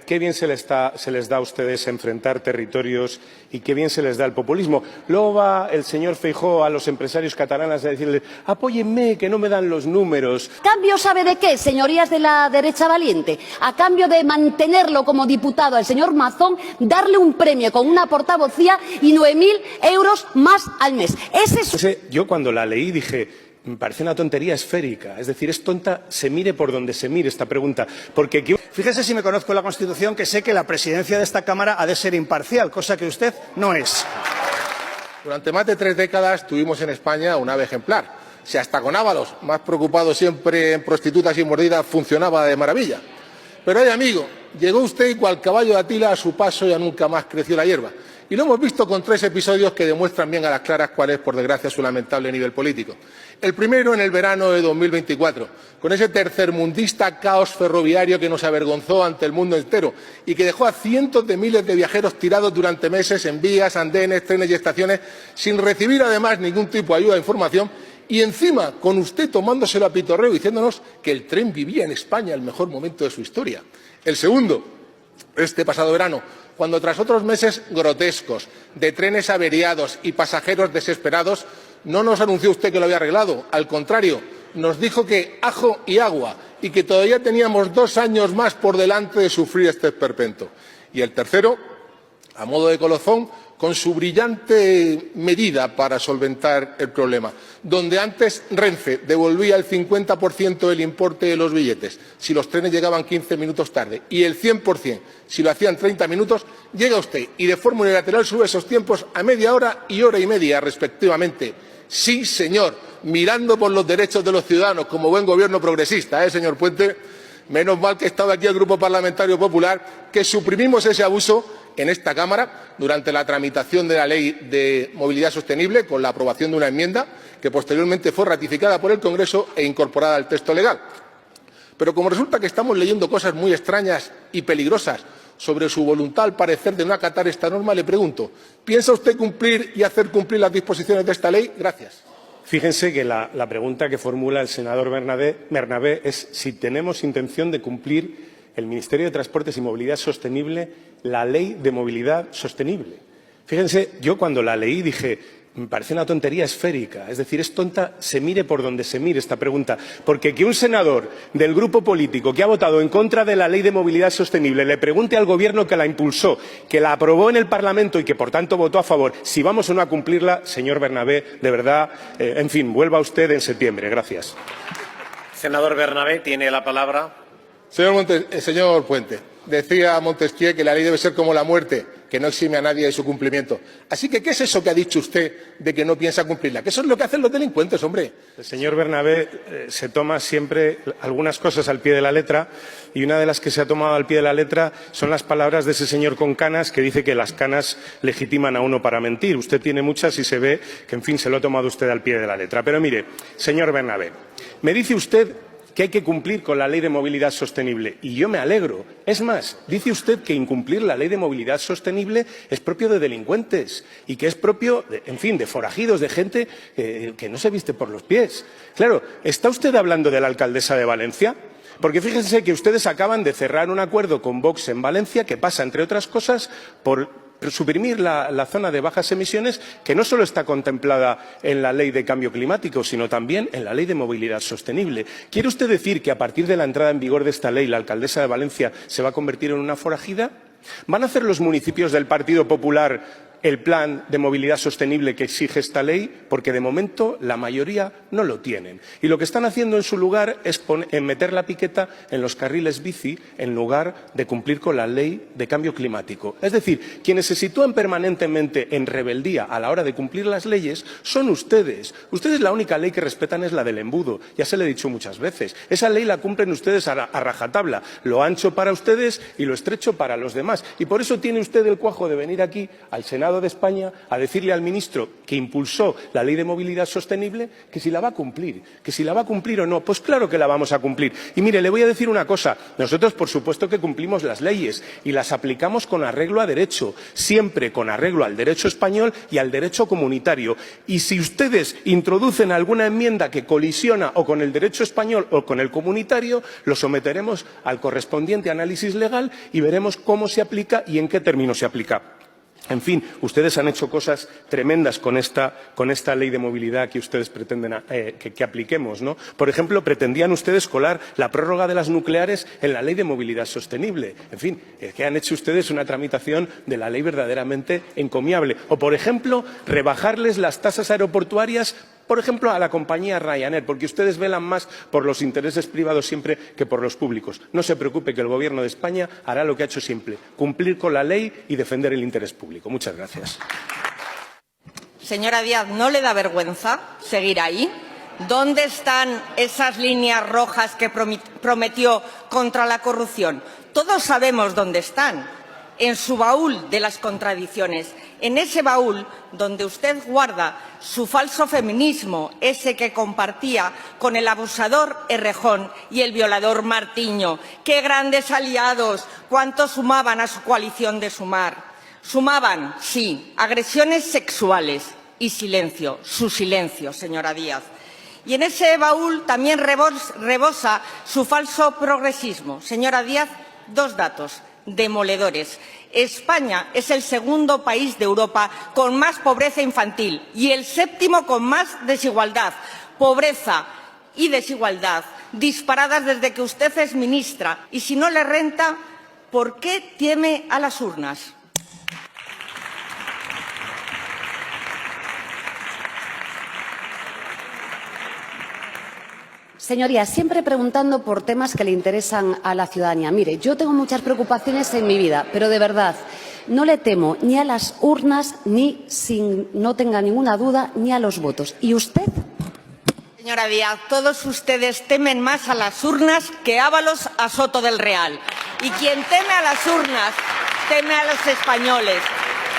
qué bien se les da a ustedes enfrentar territorios y qué bien se les da el populismo. Luego va el señor Feijóo a los empresarios catalanes a decirles apóyenme, que no me dan los números. ¿A cambio sabe de qué, señorías de la derecha valiente? A cambio de mantenerlo como diputado al señor Mazón, darle un premio con una portavocía y 9.000 euros más al mes. Yo cuando la leí dije, me parece una tontería esférica, es decir, es tonta, se mire por donde se mire esta pregunta, porque... Fíjese si me conozco la Constitución, que sé que la presidencia de esta Cámara ha de ser imparcial, cosa que usted no es. Durante más de 3 décadas tuvimos en España un ave ejemplar. Si hasta con Ábalos, más preocupado siempre en prostitutas y mordidas, funcionaba de maravilla. Pero, amigo, llegó usted y cual caballo de Atila a su paso ya nunca más creció la hierba. Y lo hemos visto con 3 episodios que demuestran bien a las claras cuál es, por desgracia, su lamentable nivel político. El primero en el verano de 2024, con ese tercermundista caos ferroviario que nos avergonzó ante el mundo entero y que dejó a cientos de miles de viajeros tirados durante meses en vías, andenes, trenes y estaciones, sin recibir además ningún tipo de ayuda o información, y encima con usted tomándoselo a pitorreo diciéndonos que el tren vivía en España el mejor momento de su historia. El segundo, este pasado verano, cuando tras otros meses grotescos de trenes averiados y pasajeros desesperados, no nos anunció usted que lo había arreglado. Al contrario, nos dijo que ajo y agua y que todavía teníamos 2 años más por delante de sufrir este esperpento. Y el tercero, a modo de colofón, con su brillante medida para solventar el problema, donde antes Renfe devolvía el 50% del importe de los billetes si los trenes llegaban 15 minutos tarde y el 100% si lo hacían 30 minutos, llega usted y de forma unilateral sube esos tiempos a media hora y hora y media respectivamente. Sí, señor, mirando por los derechos de los ciudadanos como buen gobierno progresista, señor Puente. Menos mal que estaba aquí el Grupo Parlamentario Popular, que suprimimos ese abuso en esta Cámara durante la tramitación de la Ley de Movilidad Sostenible, con la aprobación de una enmienda que posteriormente fue ratificada por el Congreso e incorporada al texto legal. Pero como resulta que estamos leyendo cosas muy extrañas y peligrosas sobre su voluntad, al parecer, de no acatar esta norma, le pregunto, ¿piensa usted cumplir y hacer cumplir las disposiciones de esta ley? Gracias. Fíjense que la pregunta que formula el senador Bernabé es si tenemos intención de cumplir el Ministerio de Transportes y Movilidad Sostenible la Ley de Movilidad Sostenible. Fíjense, yo cuando la leí dije, me parece una tontería esférica, es decir, es tonta, se mire por donde se mire esta pregunta, porque que un senador del grupo político que ha votado en contra de la Ley de Movilidad Sostenible le pregunte al Gobierno que la impulsó, que la aprobó en el Parlamento y que, por tanto, votó a favor, si vamos o no a cumplirla, señor Bernabé, de verdad, en fin, vuelva usted en septiembre. Gracias. Senador Bernabé, tiene la palabra. Señor Puente, decía Montesquieu que la ley debe ser como la muerte, que no exime a nadie de su cumplimiento. Así que, ¿qué es eso que ha dicho usted de que no piensa cumplirla? Que eso es lo que hacen los delincuentes, hombre. El señor Bernabé se toma siempre algunas cosas al pie de la letra y una de las que se ha tomado al pie de la letra son las palabras de ese señor con canas que dice que las canas legitiman a uno para mentir. Usted tiene muchas y se ve que, en fin, se lo ha tomado usted al pie de la letra. Pero mire, señor Bernabé, me dice usted que hay que cumplir con la Ley de Movilidad Sostenible. Y yo me alegro. Es más, dice usted que incumplir la Ley de Movilidad Sostenible es propio de delincuentes y que es propio, de forajidos, de gente que no se viste por los pies. Claro, ¿está usted hablando de la alcaldesa de Valencia? Porque fíjense que ustedes acaban de cerrar un acuerdo con Vox en Valencia que pasa, entre otras cosas, por suprimir la zona de bajas emisiones, que no solo está contemplada en la Ley de Cambio Climático, sino también en la Ley de Movilidad Sostenible. ¿Quiere usted decir que a partir de la entrada en vigor de esta ley la alcaldesa de Valencia se va a convertir en una forajida? ¿Van a hacer los municipios del Partido Popular el plan de movilidad sostenible que exige esta ley? Porque de momento la mayoría no lo tienen. Y lo que están haciendo en su lugar es meter la piqueta en los carriles bici en lugar de cumplir con la ley de cambio climático. Es decir, quienes se sitúan permanentemente en rebeldía a la hora de cumplir las leyes son ustedes. Ustedes la única ley que respetan es la del embudo. Ya se lo he dicho muchas veces. Esa ley la cumplen ustedes a rajatabla. Lo ancho para ustedes y lo estrecho para los demás. Y por eso tiene usted el cuajo de venir aquí al Senado Senado de España a decirle al ministro que impulsó la Ley de Movilidad Sostenible que si la va a cumplir, o no. Pues claro que la vamos a cumplir. Y mire, le voy a decir una cosa. Nosotros, por supuesto, que cumplimos las leyes y las aplicamos con arreglo a derecho, siempre con arreglo al derecho español y al derecho comunitario. Y si ustedes introducen alguna enmienda que colisiona o con el derecho español o con el comunitario, lo someteremos al correspondiente análisis legal y veremos cómo se aplica y en qué términos se aplica. En fin, ustedes han hecho cosas tremendas con esta ley de movilidad que ustedes pretenden que apliquemos, ¿no? Por ejemplo, pretendían ustedes colar la prórroga de las nucleares en la ley de movilidad sostenible. En fin, que han hecho ustedes una tramitación de la ley verdaderamente encomiable. O, por ejemplo, rebajarles las tasas aeroportuarias, por ejemplo, a la compañía Ryanair, porque ustedes velan más por los intereses privados siempre que por los públicos. No se preocupe, que el Gobierno de España hará lo que ha hecho siempre, cumplir con la ley y defender el interés público. Muchas gracias. Señora Díaz, ¿no le da vergüenza seguir ahí? ¿Dónde están esas líneas rojas que prometió contra la corrupción? Todos sabemos dónde están. En su baúl de las contradicciones, en ese baúl donde usted guarda su falso feminismo, ese que compartía con el abusador Errejón y el violador Martiño. ¡Qué grandes aliados! ¿Cuánto sumaban a su coalición de Sumar? Sumaban, sí, agresiones sexuales y silencio, su silencio, señora Díaz. Y en ese baúl también rebosa su falso progresismo. Señora Díaz, dos datos demoledores. España es el segundo país de Europa con más pobreza infantil y el séptimo con más desigualdad. Pobreza y desigualdad disparadas desde que usted es ministra. Y si no le renta, ¿por qué teme a las urnas? Señoría, siempre preguntando por temas que le interesan a la ciudadanía. Mire, yo tengo muchas preocupaciones en mi vida, pero de verdad, no le temo ni a las urnas, ni, sin no tenga ninguna duda, ni a los votos. ¿Y usted? Señora Díaz, todos ustedes temen más a las urnas que Ábalos a Soto del Real. Y quien teme a las urnas, teme a los españoles.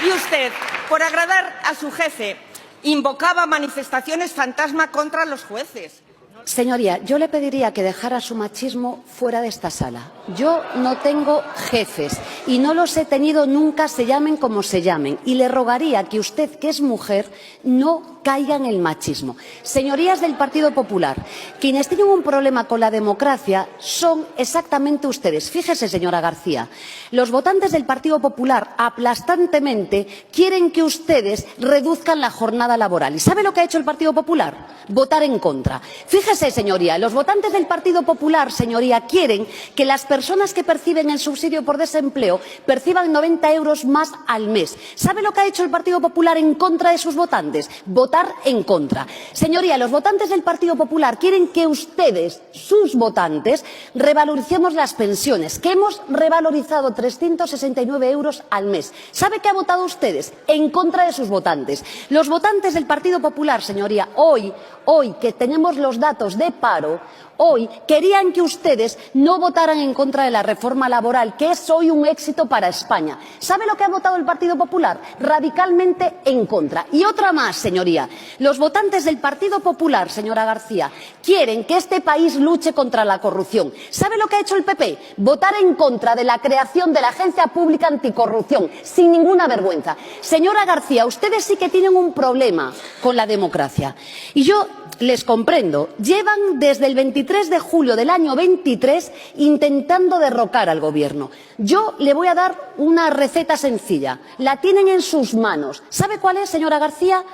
Y usted, por agradar a su jefe, invocaba manifestaciones fantasma contra los jueces. Señoría, yo le pediría que dejara su machismo fuera de esta sala. Yo no tengo jefes y no los he tenido nunca, se llamen como se llamen. Y le rogaría que usted, que es mujer, no caiga en el machismo. Señorías del Partido Popular, quienes tienen un problema con la democracia son exactamente ustedes. Fíjese, señora García, los votantes del Partido Popular aplastantemente quieren que ustedes reduzcan la jornada laboral. ¿Y sabe lo que ha hecho el Partido Popular? Votar en contra. Fíjese, señoría, los votantes del Partido Popular, señoría, quieren que las personas que perciben el subsidio por desempleo perciban 90 euros más al mes. ¿Sabe lo que ha hecho el Partido Popular en contra de sus votantes? Votar en contra. Señoría, los votantes del Partido Popular quieren que ustedes, sus votantes, revaloricemos las pensiones, que hemos revalorizado 369 euros al mes. ¿Sabe qué han votado ustedes? En contra de sus votantes. Los votantes del Partido Popular, señoría, hoy que tenemos los datos de paro, hoy querían que ustedes no votaran en contra de la reforma laboral, que es hoy un éxito para España. ¿Sabe lo que ha votado el Partido Popular? Radicalmente en contra. Y otra más, señoría. Los votantes del Partido Popular, señora García, quieren que este país luche contra la corrupción. ¿Sabe lo que ha hecho el PP? Votar en contra de la creación de la Agencia Pública Anticorrupción, sin ninguna vergüenza. Señora García, ustedes sí que tienen un problema con la democracia. Y yo les comprendo. Llevan desde el 23 de julio del año 23 intentando derrocar al Gobierno. Yo le voy a dar una receta sencilla. La tienen en sus manos. ¿Sabe cuál es, señora García?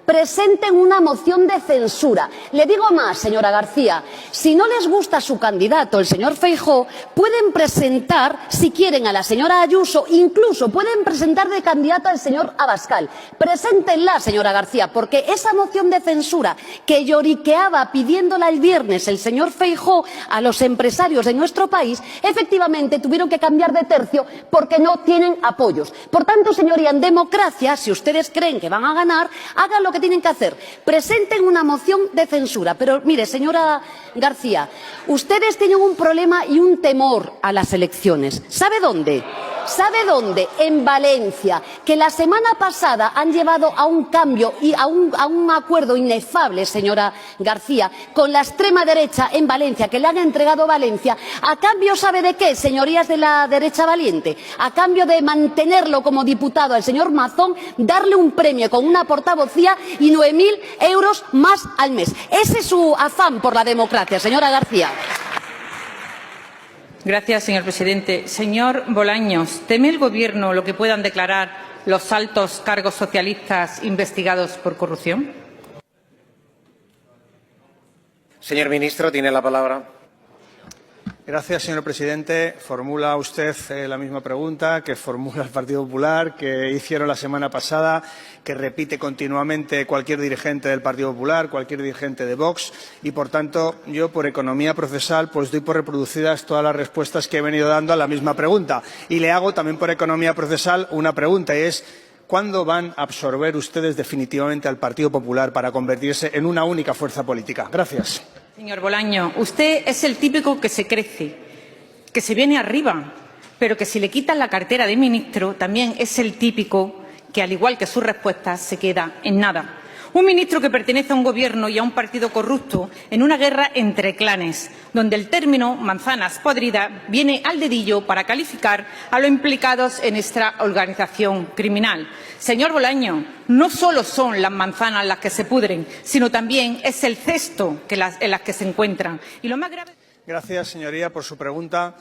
Presenten una moción de censura. Le digo más, señora García, si no les gusta su candidato, el señor Feijóo, pueden presentar, si quieren, a la señora Ayuso, incluso pueden presentar de candidato al señor Abascal. Preséntenla, señora García, porque esa moción de censura que lloriqueaba pidiéndola el viernes el señor Feijóo a los empresarios de nuestro país, efectivamente tuvieron que cambiar de tercio porque no tienen apoyos. Por tanto, señoría, en democracia, si ustedes creen que van a ganar, hagan lo que tienen que hacer. Presenten una moción de censura. Pero mire, señora García, ustedes tienen un problema y un temor a las elecciones. ¿Sabe dónde? ¿Sabe dónde? En Valencia, que la semana pasada han llevado a un cambio y a un acuerdo inefable, señora García, con la extrema derecha en Valencia, que le han entregado Valencia. ¿A cambio sabe de qué, señorías de la derecha valiente? A cambio de mantenerlo como diputado al señor Mazón, darle un premio con una portavocía y 9.000 euros más al mes. Ese es su afán por la democracia, señora García. Gracias, señor presidente. Señor Bolaños, ¿teme el Gobierno lo que puedan declarar los altos cargos socialistas investigados por corrupción? Señor ministro, tiene la palabra. Gracias, señor presidente. Formula usted la misma pregunta que formula el Partido Popular, que hicieron la semana pasada, que repite continuamente cualquier dirigente del Partido Popular, cualquier dirigente de Vox, y, por tanto, yo, por economía procesal, pues doy por reproducidas todas las respuestas que he venido dando a la misma pregunta. Y le hago también por economía procesal una pregunta, y es ¿cuándo van a absorber ustedes definitivamente al Partido Popular para convertirse en una única fuerza política? Gracias. Señor Bolaño, usted es el típico que se crece, que se viene arriba, pero que si le quitan la cartera de ministro también es el típico que, al igual que sus respuestas, se queda en nada. Un ministro que pertenece a un gobierno y a un partido corrupto en una guerra entre clanes, donde el término manzanas podridas viene al dedillo para calificar a los implicados en esta organización criminal. Señor Bolaño, no solo son las manzanas las que se pudren, sino también es el cesto en las que se encuentran. Y lo más grave... Gracias, señoría, por su pregunta,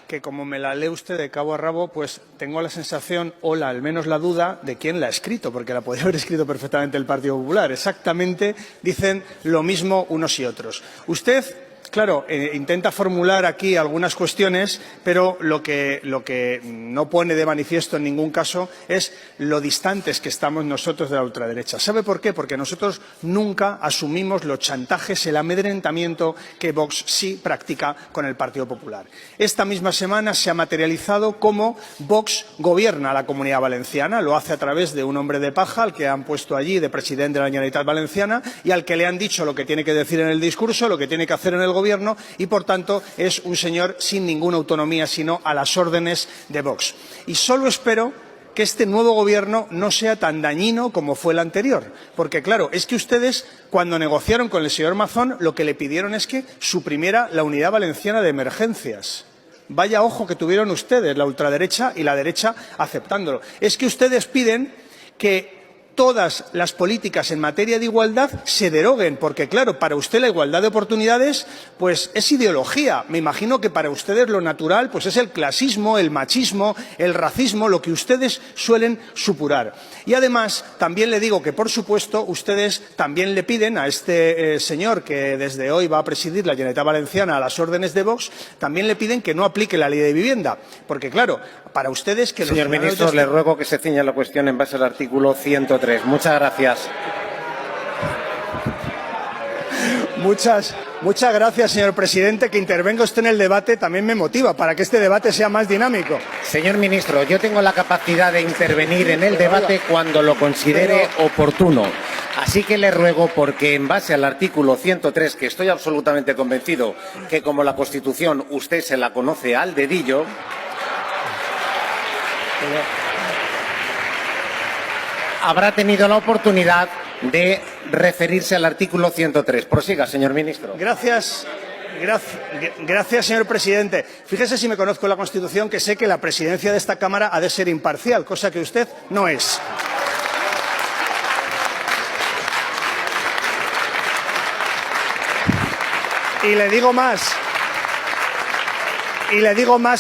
que como me la lee usted de cabo a rabo, pues tengo la sensación, o al menos la duda, de quién la ha escrito, porque la podría haber escrito perfectamente el Partido Popular. Exactamente dicen lo mismo unos y otros. Usted, claro, intenta formular aquí algunas cuestiones, pero lo que no pone de manifiesto en ningún caso es lo distantes que estamos nosotros de la ultraderecha. ¿Sabe por qué? Porque nosotros nunca asumimos los chantajes, el amedrentamiento que Vox sí practica con el Partido Popular. Esta misma semana se ha materializado cómo Vox gobierna la Comunidad Valenciana. Lo hace a través de un hombre de paja, al que han puesto allí de presidente de la Generalitat Valenciana y al que le han dicho lo que tiene que decir en el discurso, lo que tiene que hacer en el Gobierno, y, por tanto, es un señor sin ninguna autonomía, sino a las órdenes de Vox. Y solo espero que este nuevo Gobierno no sea tan dañino como fue el anterior. Porque, claro, es que ustedes, cuando negociaron con el señor Mazón, lo que le pidieron es que suprimiera la Unidad Valenciana de Emergencias. Vaya ojo que tuvieron ustedes, la ultraderecha y la derecha, aceptándolo. Es que ustedes piden que todas las políticas en materia de igualdad se deroguen, porque, claro, para usted la igualdad de oportunidades pues es ideología. Me imagino que para ustedes lo natural pues es el clasismo, el machismo, el racismo, lo que ustedes suelen supurar. Y además también le digo que, por supuesto, ustedes también le piden a este señor que desde hoy va a presidir la Generalitat Valenciana a las órdenes de Vox, también le piden que no aplique la ley de vivienda, porque, claro, para ustedes que... Señor ministro, le ruego que se ciña la cuestión en base al artículo 103. Muchas gracias. Muchas gracias, señor presidente. Que intervenga usted en el debate también me motiva, para que este debate sea más dinámico. Señor ministro, yo tengo la capacidad de intervenir en el debate cuando lo considere oportuno. Así que le ruego, porque en base al artículo 103, que estoy absolutamente convencido que, como la Constitución, usted se la conoce al dedillo... habrá tenido la oportunidad de referirse al artículo 103. Prosiga, señor ministro. Gracias, señor presidente. Fíjese, si me conozco la Constitución, que sé que la presidencia de esta Cámara ha de ser imparcial, cosa que usted no es. Y le digo más,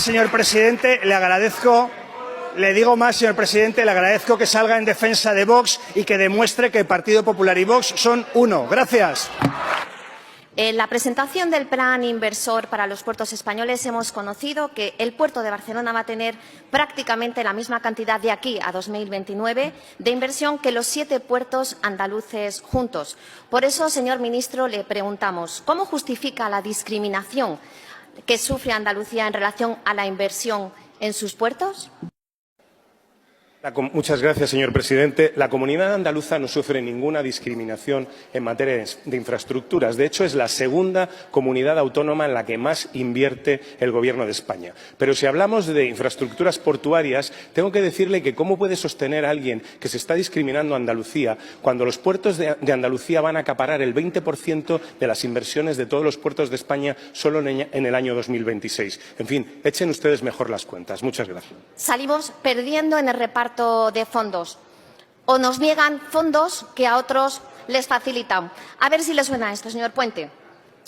señor presidente, le agradezco que salga en defensa de Vox y que demuestre que el Partido Popular y Vox son uno. Gracias. En la presentación del plan inversor para los puertos españoles hemos conocido que el puerto de Barcelona va a tener prácticamente la misma cantidad de aquí a 2029 de inversión que los 7 puertos andaluces juntos. Por eso, señor ministro, le preguntamos, ¿cómo justifica la discriminación que sufre Andalucía en relación a la inversión en sus puertos? Muchas gracias, señor presidente. La comunidad andaluza no sufre ninguna discriminación en materia de infraestructuras. De hecho, es la segunda comunidad autónoma en la que más invierte el Gobierno de España. Pero si hablamos de infraestructuras portuarias, tengo que decirle que cómo puede sostener alguien que se está discriminando a Andalucía cuando los puertos de Andalucía van a acaparar el 20% de las inversiones de todos los puertos de España solo en el año 2026. En fin, echen ustedes mejor las cuentas. Muchas gracias. Salimos perdiendo en el reparto de fondos. O nos niegan fondos que a otros les facilitan. A ver si les suena esto, señor Puente.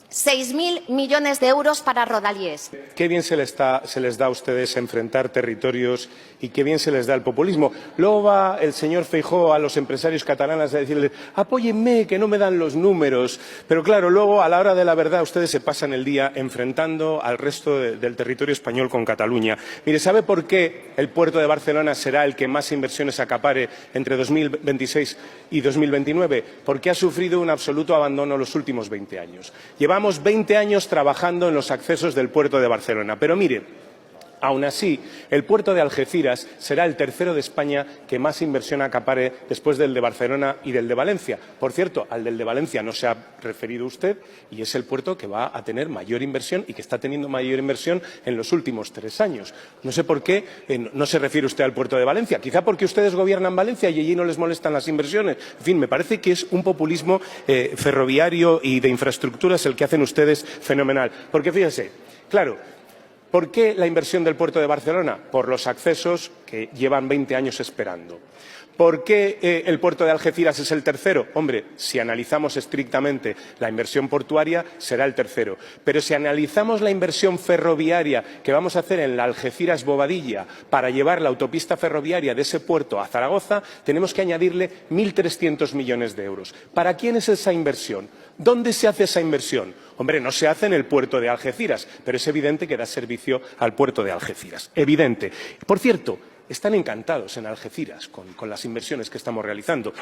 6.000 millones de euros para Rodalies. Qué bien se les da a ustedes enfrentar territorios y qué bien se les da el populismo. Luego va el señor Feijóo a los empresarios catalanes a decirles apóyenme, que no me dan los números. Pero claro, luego a la hora de la verdad ustedes se pasan el día enfrentando al resto del territorio español con Cataluña. Mire, ¿sabe por qué el puerto de Barcelona será el que más inversiones acapare entre 2026 y 2029? Porque ha sufrido un absoluto abandono los últimos 20 años. Llevamos 20 años trabajando en los accesos del puerto de Barcelona. Pero mire, aún así, el puerto de Algeciras será el tercero de España que más inversión acapare después del de Barcelona y del de Valencia. Por cierto, al del de Valencia no se ha referido usted y es el puerto que va a tener mayor inversión y que está teniendo mayor inversión en los últimos 3 años. No sé por qué no se refiere usted al puerto de Valencia. Quizá porque ustedes gobiernan Valencia y allí no les molestan las inversiones. En fin, me parece que es un populismo ferroviario y de infraestructuras el que hacen ustedes fenomenal. Porque fíjese, claro, ¿por qué la inversión del puerto de Barcelona? Por los accesos que llevan 20 años esperando. ¿Por qué el puerto de Algeciras es el tercero? Hombre, si analizamos estrictamente la inversión portuaria, será el tercero. Pero si analizamos la inversión ferroviaria que vamos a hacer en la Algeciras-Bobadilla para llevar la autopista ferroviaria de ese puerto a Zaragoza, tenemos que añadirle 1.300 millones de euros. ¿Para quién es esa inversión? ¿Dónde se hace esa inversión? Hombre, no se hace en el puerto de Algeciras, pero es evidente que da servicio al puerto de Algeciras. Evidente. Por cierto, están encantados en Algeciras con las inversiones que estamos realizando.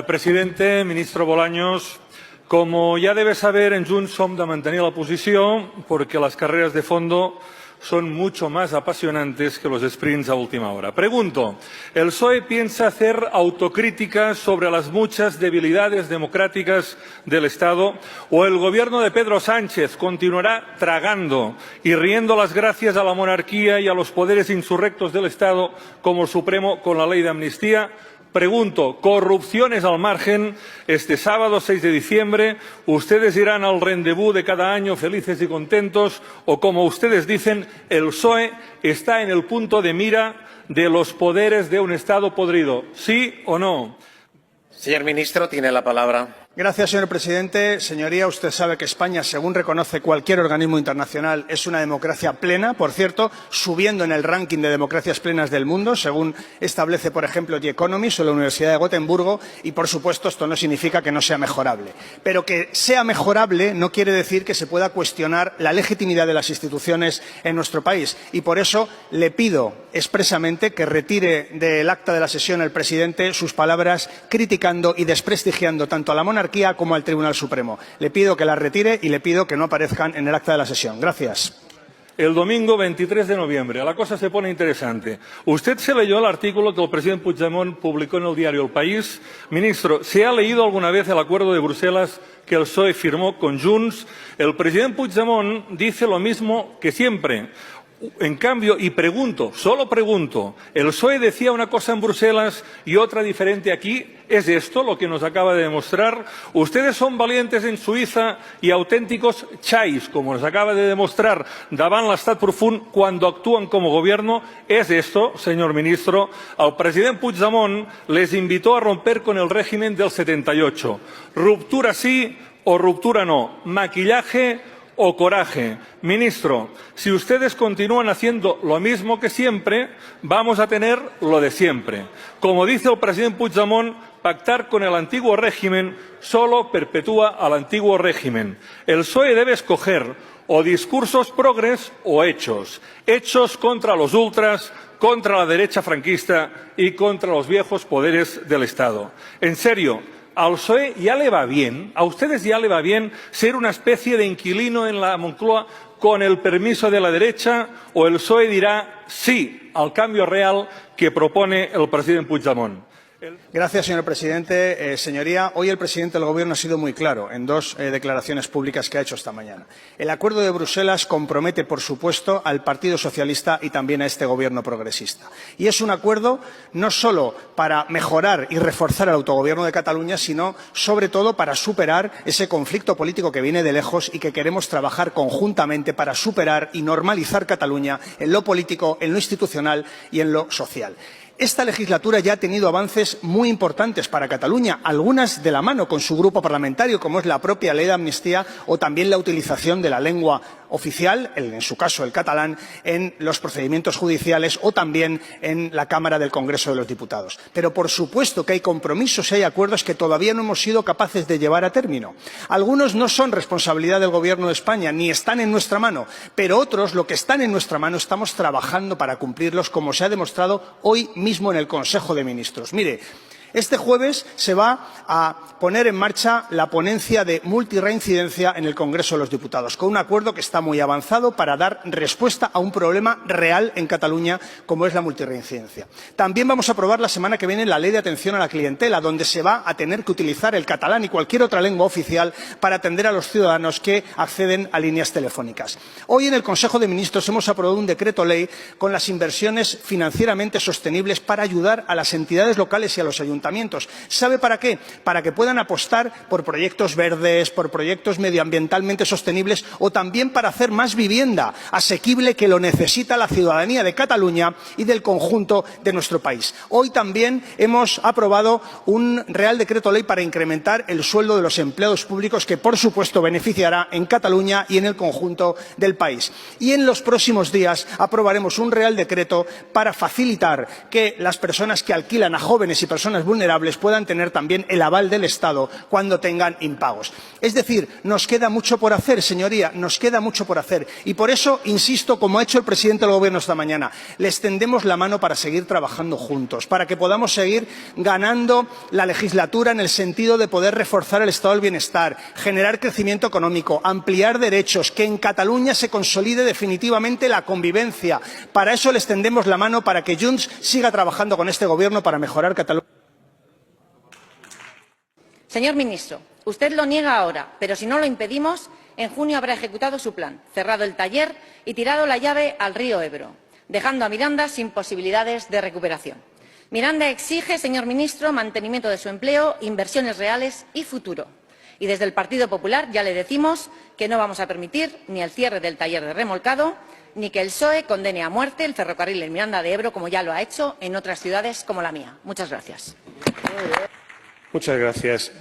Presidente, ministro Bolaños, como ya debe saber, en Junts som de mantenir la posició porque las carreras de fondo son mucho más apasionantes que los sprints a última hora. Pregunto, ¿el PSOE piensa hacer autocrítica sobre las muchas debilidades democráticas del Estado o el gobierno de Pedro Sánchez continuará tragando y riendo las gracias a la monarquía y a los poderes insurrectos del Estado como el Supremo con la ley de amnistía? Pregunto, corrupciones al margen, este sábado 6 de diciembre, ¿ustedes irán al rendezvous de cada año felices y contentos o, como ustedes dicen, el PSOE está en el punto de mira de los poderes de un Estado podrido? ¿Sí o no? Señor ministro, tiene la palabra. Gracias, señor presidente. Señoría, usted sabe que España, según reconoce cualquier organismo internacional, es una democracia plena, por cierto, subiendo en el ranking de democracias plenas del mundo, según establece, por ejemplo, The Economist o la Universidad de Gotemburgo, y, por supuesto, esto no significa que no sea mejorable. Pero que sea mejorable no quiere decir que se pueda cuestionar la legitimidad de las instituciones en nuestro país. Y por eso le pido expresamente que retire del acta de la sesión el presidente sus palabras criticando y desprestigiando tanto a la monarquía como al Tribunal Supremo. Le pido que las retire y le pido que no aparezcan en el acta de la sesión. Gracias. El domingo 23 de noviembre, la cosa se pone interesante. ¿Usted se leyó el artículo que el presidente Puigdemont publicó en el diario El País? Ministro, ¿se ha leído alguna vez el acuerdo de Bruselas que el PSOE firmó con Junts? El presidente Puigdemont dice lo mismo que siempre. En cambio, y pregunto, solo pregunto, el PSOE decía una cosa en Bruselas y otra diferente aquí. ¿Es esto lo que nos acaba de demostrar? Ustedes son valientes en Suiza y auténticos chais, como nos acaba de demostrar davant l'estat profund cuando actúan como gobierno. ¿Es esto, señor ministro? El presidente Puigdemont les invitó a romper con el régimen del 78. ¿Ruptura sí o ruptura no? ¿Maquillaje o coraje? Ministro, si ustedes continúan haciendo lo mismo que siempre, vamos a tener lo de siempre. Como dice el presidente Puigdemont, pactar con el antiguo régimen solo perpetúa al antiguo régimen. El PSOE debe escoger o discursos progres o hechos. Hechos contra los ultras, contra la derecha franquista y contra los viejos poderes del Estado. En serio, Al PSOE ya le va bien, a ustedes ya le va bien ser una especie de inquilino en la Moncloa con el permiso de la derecha, o el PSOE dirá sí al cambio real que propone el presidente Puigdemont. Gracias, señor presidente. Señoría, hoy el presidente del Gobierno ha sido muy claro en dos declaraciones públicas que ha hecho esta mañana. El acuerdo de Bruselas compromete, por supuesto, al Partido Socialista y también a este Gobierno progresista. Y es un acuerdo no solo para mejorar y reforzar el autogobierno de Cataluña, sino, sobre todo, para superar ese conflicto político que viene de lejos y que queremos trabajar conjuntamente para superar y normalizar Cataluña en lo político, en lo institucional y en lo social. Esta legislatura ya ha tenido avances muy importantes para Cataluña, algunas de la mano con su grupo parlamentario, como es la propia ley de amnistía o también la utilización de la lengua oficial, en su caso el catalán, en los procedimientos judiciales o también en la Cámara del Congreso de los Diputados. Pero por supuesto que hay compromisos y hay acuerdos que todavía no hemos sido capaces de llevar a término. Algunos no son responsabilidad del Gobierno de España ni están en nuestra mano, pero otros, lo que están en nuestra mano, estamos trabajando para cumplirlos, como se ha demostrado hoy mismo en el Consejo de Ministros. Mire, este jueves se va a poner en marcha la ponencia de multirreincidencia en el Congreso de los Diputados, con un acuerdo que está muy avanzado para dar respuesta a un problema real en Cataluña, como es la multirreincidencia. También vamos a aprobar la semana que viene la Ley de Atención a la Clientela, donde se va a tener que utilizar el catalán y cualquier otra lengua oficial para atender a los ciudadanos que acceden a líneas telefónicas. Hoy en el Consejo de Ministros hemos aprobado un decreto ley con las inversiones financieramente sostenibles para ayudar a las entidades locales y a los ayuntamientos. ¿Sabe para qué? Para que puedan apostar por proyectos verdes, por proyectos medioambientalmente sostenibles o también para hacer más vivienda asequible, que lo necesita la ciudadanía de Cataluña y del conjunto de nuestro país. Hoy también hemos aprobado un Real Decreto Ley para incrementar el sueldo de los empleados públicos, que por supuesto beneficiará en Cataluña y en el conjunto del país. Y en los próximos días aprobaremos un Real Decreto para facilitar que las personas que alquilan a jóvenes y personas vulnerables puedan tener también el aval del Estado cuando tengan impagos. Es decir, nos queda mucho por hacer, señoría, nos queda mucho por hacer. Y por eso, insisto, como ha hecho el presidente del Gobierno esta mañana, les tendemos la mano para seguir trabajando juntos, para que podamos seguir ganando la legislatura en el sentido de poder reforzar el estado del bienestar, generar crecimiento económico, ampliar derechos, que en Cataluña se consolide definitivamente la convivencia. Para eso les tendemos la mano, para que Junts siga trabajando con este Gobierno para mejorar Cataluña. Señor ministro, usted lo niega ahora, pero si no lo impedimos, en junio habrá ejecutado su plan, cerrado el taller y tirado la llave al río Ebro, dejando a Miranda sin posibilidades de recuperación. Miranda exige, señor ministro, mantenimiento de su empleo, inversiones reales y futuro. Y desde el Partido Popular ya le decimos que no vamos a permitir ni el cierre del taller de remolcado, ni que el PSOE condene a muerte el ferrocarril en Miranda de Ebro, como ya lo ha hecho en otras ciudades como la mía. Muchas gracias. Muchas gracias.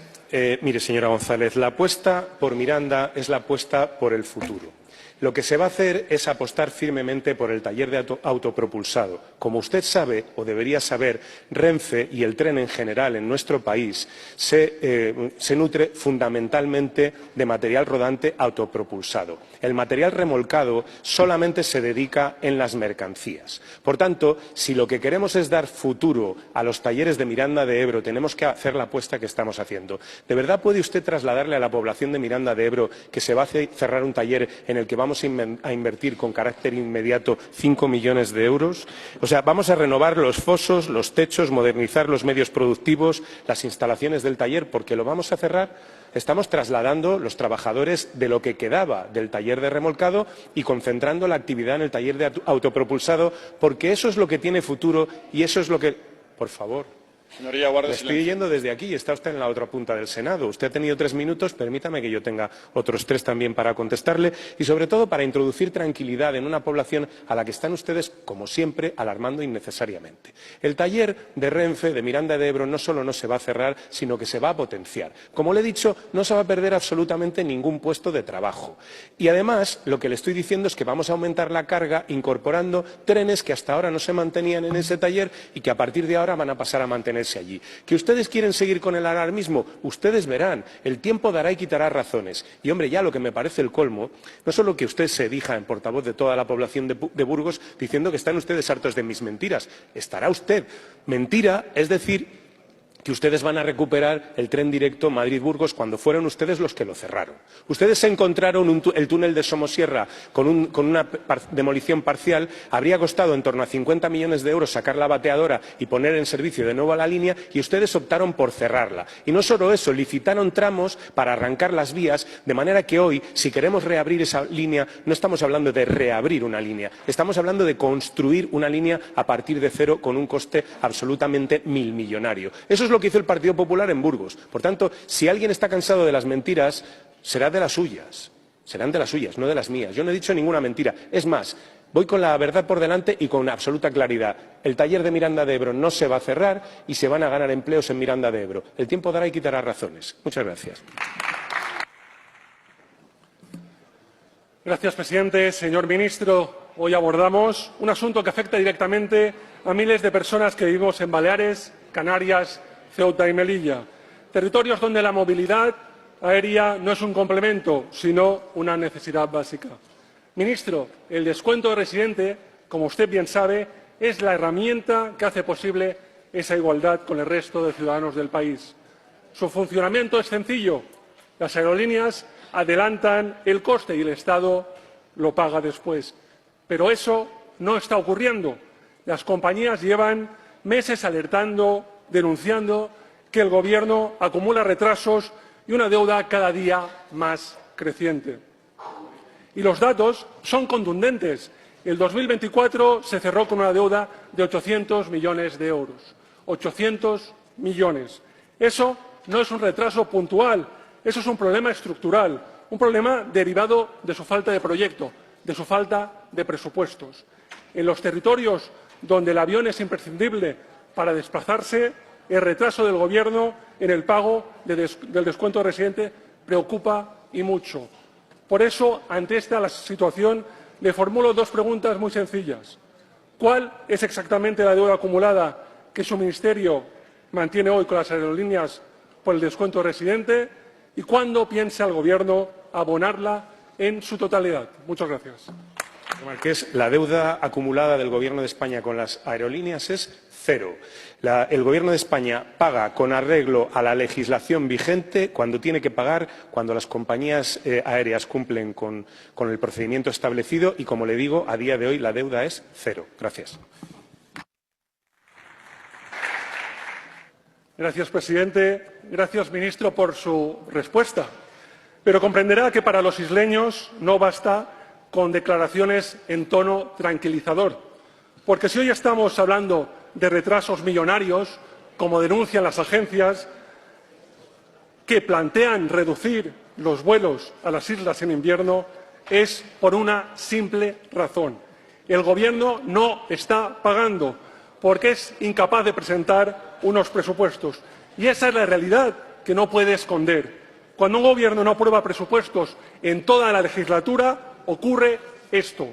Mire, señora González, la apuesta por Miranda es la apuesta por el futuro. Lo que se va a hacer es apostar firmemente por el taller de autopropulsado. Como usted sabe, o debería saber, Renfe y el tren en general en nuestro país se nutre fundamentalmente de material rodante autopropulsado. El material remolcado solamente se dedica en las mercancías. Por tanto, si lo que queremos es dar futuro a los talleres de Miranda de Ebro, tenemos que hacer la apuesta que estamos haciendo. ¿De verdad puede usted trasladarle a la población de Miranda de Ebro que se va a cerrar un taller en el que vamos a invertir con carácter inmediato 5 millones de euros? O sea, vamos a renovar los fosos, los techos, modernizar los medios productivos, las instalaciones del taller, porque lo vamos a cerrar. Estamos trasladando los trabajadores de lo que quedaba del taller de remolcado y concentrando la actividad en el taller de autopropulsado, porque eso es lo que tiene futuro y eso es lo que... Por favor. Señoría, guarde silencio. Le estoy yendo desde aquí y está usted en la otra punta del Senado. Usted ha tenido 3 minutos, permítame que yo tenga otros 3 también para contestarle y, sobre todo, para introducir tranquilidad en una población a la que están ustedes, como siempre, alarmando innecesariamente. El taller de Renfe, de Miranda de Ebro, no solo no se va a cerrar, sino que se va a potenciar. Como le he dicho, no se va a perder absolutamente ningún puesto de trabajo. Y, además, lo que le estoy diciendo es que vamos a aumentar la carga incorporando trenes que hasta ahora no se mantenían en ese taller y que a partir de ahora van a pasar a mantenerse allí. ¿Que ustedes quieren seguir con el alarmismo? Ustedes verán, el tiempo dará y quitará razones. Y, hombre, ya lo que me parece el colmo, no solo que usted se erija en portavoz de toda la población de Burgos diciendo que están ustedes hartos de mis mentiras. Estará usted. Mentira es decir que ustedes van a recuperar el tren directo Madrid-Burgos cuando fueron ustedes los que lo cerraron. Ustedes se encontraron el túnel de Somosierra con una demolición parcial. Habría costado en torno a 50 millones de euros sacar la bateadora y poner en servicio de nuevo a la línea, y ustedes optaron por cerrarla. Y no solo eso, licitaron tramos para arrancar las vías, de manera que hoy, si queremos reabrir esa línea, no estamos hablando de reabrir una línea, estamos hablando de construir una línea a partir de cero con un coste absolutamente milmillonario. Eso es lo que hizo el Partido Popular en Burgos. Por tanto, si alguien está cansado de las mentiras, será de las suyas. Serán de las suyas, no de las mías. Yo no he dicho ninguna mentira. Es más, voy con la verdad por delante y con absoluta claridad. El taller de Miranda de Ebro no se va a cerrar y se van a ganar empleos en Miranda de Ebro. El tiempo dará y quitará razones. Muchas gracias. Gracias, presidente. Señor ministro, hoy abordamos un asunto que afecta directamente a miles de personas que vivimos en Baleares, Canarias, Ceuta y Melilla, territorios donde la movilidad aérea no es un complemento, sino una necesidad básica. Ministro, el descuento de residente, como usted bien sabe, es la herramienta que hace posible esa igualdad con el resto de ciudadanos del país. Su funcionamiento es sencillo. Las aerolíneas adelantan el coste y el Estado lo paga después. Pero eso no está ocurriendo. Las compañías llevan meses alertando, denunciando que el Gobierno acumula retrasos y una deuda cada día más creciente. Y los datos son contundentes. El 2024 se cerró con una deuda de 800 millones de euros. 800 millones. Eso no es un retraso puntual, eso es un problema estructural, un problema derivado de su falta de proyecto, de su falta de presupuestos. En los territorios donde el avión es imprescindible para desplazarse, el retraso del Gobierno en el pago del descuento de residente preocupa y mucho. Por eso, ante esta situación, le formulo dos preguntas muy sencillas. ¿Cuál es exactamente la deuda acumulada que su Ministerio mantiene hoy con las aerolíneas por el descuento de residente? ¿Y cuándo piensa el Gobierno abonarla en su totalidad? Muchas gracias. Marqués, la deuda acumulada del Gobierno de España con las aerolíneas es cero. El Gobierno de España paga con arreglo a la legislación vigente cuando tiene que pagar, cuando las compañías aéreas cumplen con el procedimiento establecido y, como le digo, a día de hoy la deuda es cero. Gracias. Gracias, presidente. Gracias, ministro, por su respuesta. Pero comprenderá que para los isleños no basta con declaraciones en tono tranquilizador. Porque si hoy estamos hablando de retrasos millonarios, como denuncian las agencias, que plantean reducir los vuelos a las islas en invierno, es por una simple razón. El Gobierno no está pagando porque es incapaz de presentar unos presupuestos. Y esa es la realidad que no puede esconder. Cuando un Gobierno no aprueba presupuestos en toda la legislatura, ocurre esto.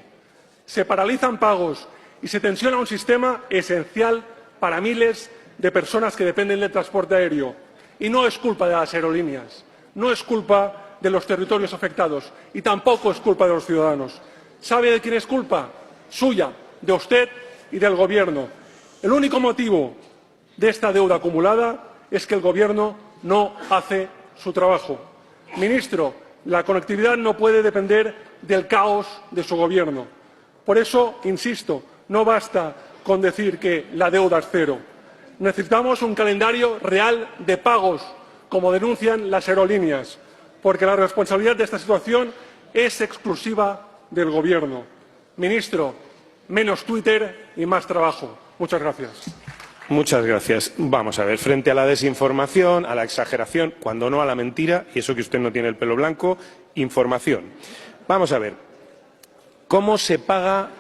Se paralizan pagos y se tensiona un sistema esencial para miles de personas que dependen del transporte aéreo. Y no es culpa de las aerolíneas, no es culpa de los territorios afectados y tampoco es culpa de los ciudadanos. ¿Sabe de quién es culpa? Suya, de usted y del Gobierno. El único motivo de esta deuda acumulada es que el Gobierno no hace su trabajo. Ministro, la conectividad no puede depender del caos de su Gobierno. Por eso, insisto, no basta con decir que la deuda es cero. Necesitamos un calendario real de pagos, como denuncian las aerolíneas, porque la responsabilidad de esta situación es exclusiva del Gobierno. Ministro, menos Twitter y más trabajo. Muchas gracias. Muchas gracias. Vamos a ver, frente a la desinformación, a la exageración, cuando no a la mentira, y eso que usted no tiene el pelo blanco, información. Vamos a ver, ¿cómo se paga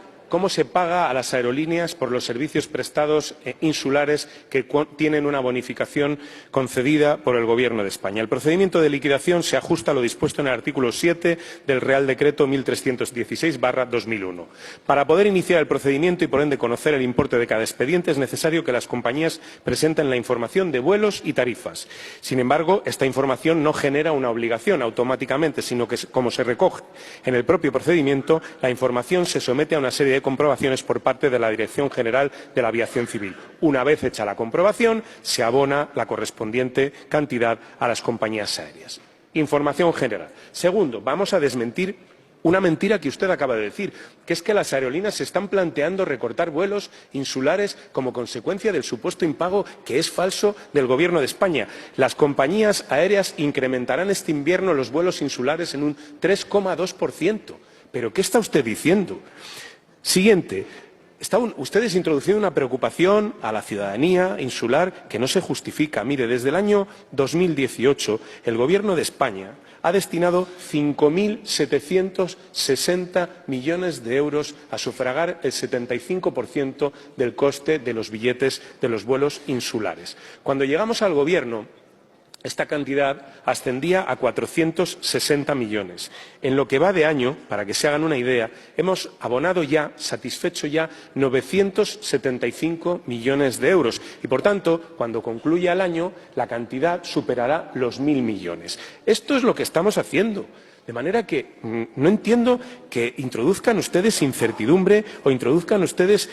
a las aerolíneas por los servicios prestados insulares que tienen una bonificación concedida por el Gobierno de España? El procedimiento de liquidación se ajusta a lo dispuesto en el artículo 7 del Real Decreto 1316/2001. Para poder iniciar el procedimiento y, por ende, conocer el importe de cada expediente, es necesario que las compañías presenten la información de vuelos y tarifas. Sin embargo, esta información no genera una obligación automáticamente, sino que, como se recoge en el propio procedimiento, la información se somete a una serie de comprobaciones por parte de la Dirección General de la Aviación Civil. Una vez hecha la comprobación, se abona la correspondiente cantidad a las compañías aéreas. Información general. Segundo, vamos a desmentir una mentira que usted acaba de decir, que es que las aerolíneas se están planteando recortar vuelos insulares como consecuencia del supuesto impago, que es falso, del Gobierno de España. Las compañías aéreas incrementarán este invierno los vuelos insulares en un 3,2%. ¿Pero qué está usted diciendo? Siguiente. Están ustedes introduciendo una preocupación a la ciudadanía insular que no se justifica. Mire, desde el año 2018 el Gobierno de España ha destinado 5.760 millones de euros a sufragar el 75% del coste de los billetes de los vuelos insulares. Cuando llegamos al Gobierno, esta cantidad ascendía a 460 millones. En lo que va de año, para que se hagan una idea, hemos abonado ya, satisfecho ya, 975 millones de euros. Y, por tanto, cuando concluya el año, la cantidad superará los 1.000 millones. Esto es lo que estamos haciendo. De manera que no entiendo que introduzcan ustedes incertidumbre o introduzcan ustedes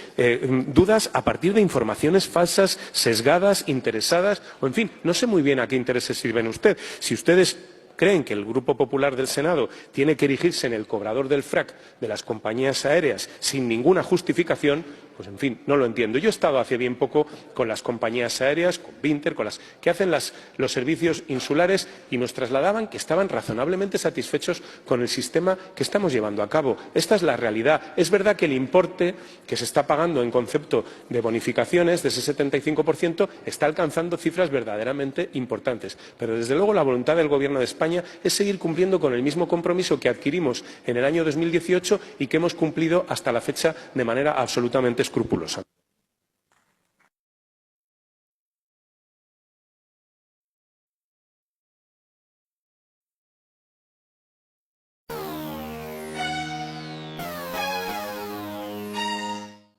dudas a partir de informaciones falsas, sesgadas, interesadas, o en fin, no sé muy bien a qué intereses sirven usted. Si ustedes creen que el Grupo Popular del Senado tiene que erigirse en el cobrador del frac de las compañías aéreas sin ninguna justificación, pues en fin, no lo entiendo. Yo he estado hace bien poco con las compañías aéreas, con Binter, con las que hacen los servicios insulares, y nos trasladaban que estaban razonablemente satisfechos con el sistema que estamos llevando a cabo. Esta es la realidad. Es verdad que el importe que se está pagando en concepto de bonificaciones, de ese 75%, está alcanzando cifras verdaderamente importantes. Pero, desde luego, la voluntad del Gobierno de España es seguir cumpliendo con el mismo compromiso que adquirimos en el año 2018 y que hemos cumplido hasta la fecha de manera absolutamente escrupulosa.